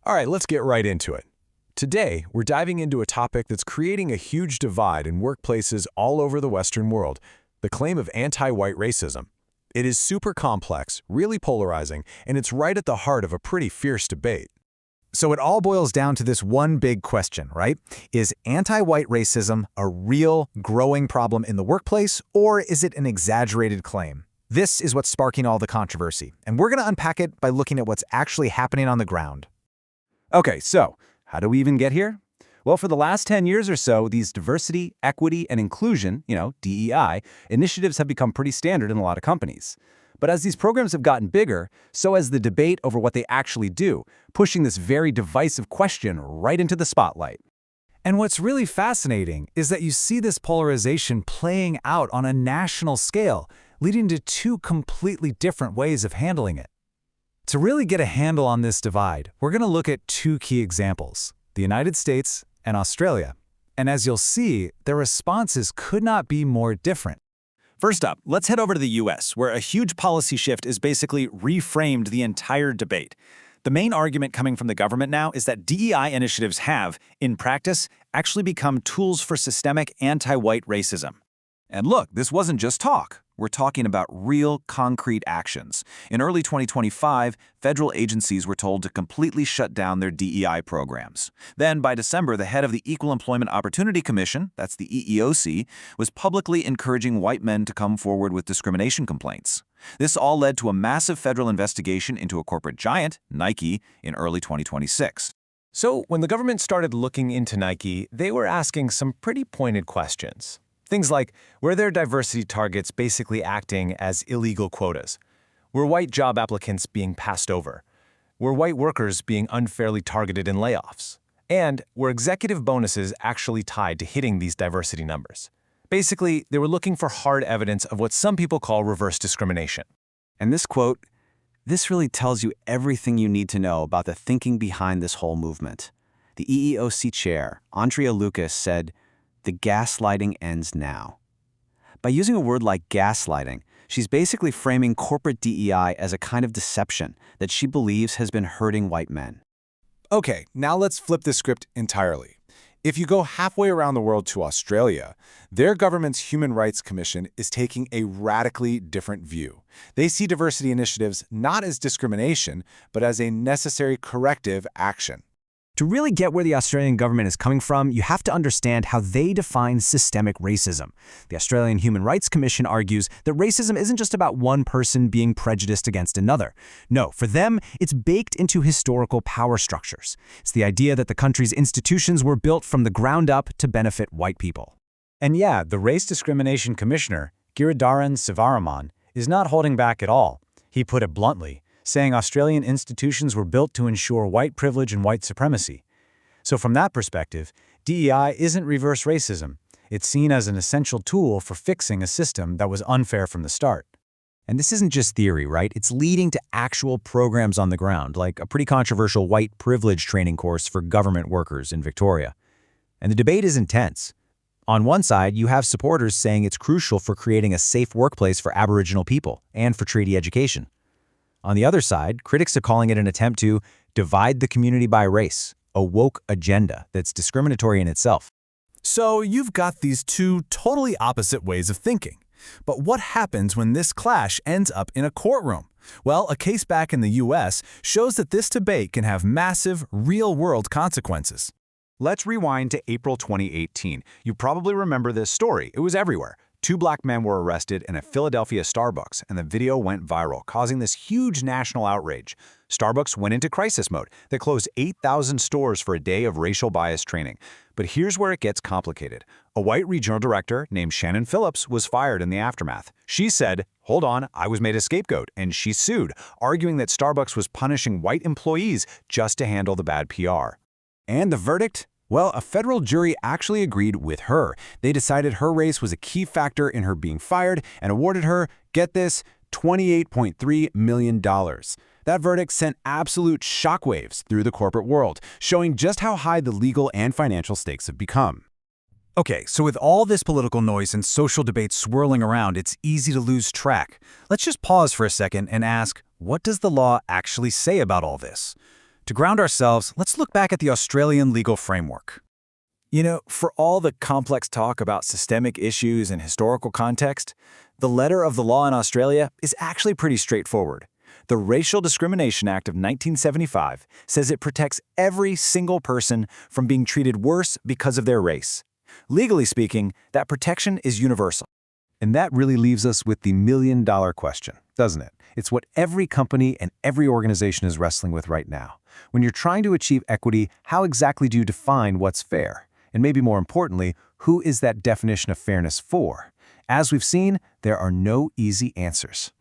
All right, let's get right into it. Today, we're diving into a topic that's creating a huge divide in workplaces all over the Western world, the claim of anti-white racism. It is super complex, really polarizing, and it's right at the heart of a pretty fierce debate. So it all boils down to this one big question, right? Is anti-white racism a real, growing problem in the workplace, or is it an exaggerated claim? This is what's sparking all the controversy, and we're going to unpack it by looking at what's actually happening on the ground. Okay, so how do we even get here? Well, for the last 10 years or so, these diversity, equity, and inclusion, DEI, initiatives have become pretty standard in a lot of companies. But as these programs have gotten bigger, so has the debate over what they actually do, pushing this very divisive question right into the spotlight. And what's really fascinating is that you see this polarization playing out on a national scale, leading to two completely different ways of handling it. To really get a handle on this divide, we're going to look at two key examples, the United States and Australia. And as you'll see, their responses could not be more different. First up, let's head over to the US, where a huge policy shift has basically reframed the entire debate. The main argument coming from the government now is that DEI initiatives have, in practice, actually become tools for systemic anti-white racism. And look, this wasn't just talk. We're talking about real, concrete actions. In early 2025, federal agencies were told to completely shut down their DEI programs. Then, by December, the head of the Equal Employment Opportunity Commission, that's the EEOC, was publicly encouraging white men to come forward with discrimination complaints. This all led to a massive federal investigation into a corporate giant, Nike, in early 2026. So, when the government started looking into Nike, they were asking some pretty pointed questions. Things like, were their diversity targets basically acting as illegal quotas? Were white job applicants being passed over? Were white workers being unfairly targeted in layoffs? And were executive bonuses actually tied to hitting these diversity numbers? Basically, they were looking for hard evidence of what some people call reverse discrimination. And this quote, this really tells you everything you need to know about the thinking behind this whole movement. The EEOC chair, Andrea Lucas, said, "The gaslighting ends now." By using a word like gaslighting, she's basically framing corporate DEI as a kind of deception that she believes has been hurting white men. Okay, now let's flip the script entirely. If you go halfway around the world to Australia, their government's Human Rights Commission is taking a radically different view. They see diversity initiatives not as discrimination, but as a necessary corrective action. To really get where the Australian government is coming from, you have to understand how they define systemic racism. The Australian Human Rights Commission argues that racism isn't just about one person being prejudiced against another. No, for them, it's baked into historical power structures. It's the idea that the country's institutions were built from the ground up to benefit white people. And yeah, the Race Discrimination Commissioner, Giridharan Sivaraman, is not holding back at all. He put it bluntly, saying Australian institutions were built to ensure white privilege and white supremacy. So from that perspective, DEI isn't reverse racism. It's seen as an essential tool for fixing a system that was unfair from the start. And this isn't just theory, right? It's leading to actual programs on the ground, like a pretty controversial white privilege training course for government workers in Victoria. And the debate is intense. On one side, you have supporters saying it's crucial for creating a safe workplace for Aboriginal people and for treaty education. On the other side, critics are calling it an attempt to divide the community by race, a woke agenda that's discriminatory in itself. So you've got these two totally opposite ways of thinking. But what happens when this clash ends up in a courtroom? Well, a case back in the US shows that this debate can have massive, real-world consequences. Let's rewind to April 2018. You probably remember this story. It was everywhere. 2 black men were arrested in a Philadelphia Starbucks, and the video went viral, causing this huge national outrage. Starbucks went into crisis mode. They closed 8,000 stores for a day of racial bias training. But here's where it gets complicated. A white regional director named Shannon Phillips was fired in the aftermath. She said, "Hold on, I was made a scapegoat," and she sued, arguing that Starbucks was punishing white employees just to handle the bad PR. And the verdict? Well, a federal jury actually agreed with her. They decided her race was a key factor in her being fired and awarded her, get this, $28.3 million. That verdict sent absolute shockwaves through the corporate world, showing just how high the legal and financial stakes have become. Okay, so with all this political noise and social debate swirling around, it's easy to lose track. Let's just pause for a second and ask, what does the law actually say about all this? To ground ourselves, let's look back at the Australian legal framework. You know, for all the complex talk about systemic issues and historical context, the letter of the law in Australia is actually pretty straightforward. The Racial Discrimination Act of 1975 says it protects every single person from being treated worse because of their race. Legally speaking, that protection is universal. And that really leaves us with the million-dollar question, doesn't it? It's what every company and every organization is wrestling with right now. When you're trying to achieve equity, how exactly do you define what's fair? And maybe more importantly, who is that definition of fairness for? As we've seen, there are no easy answers.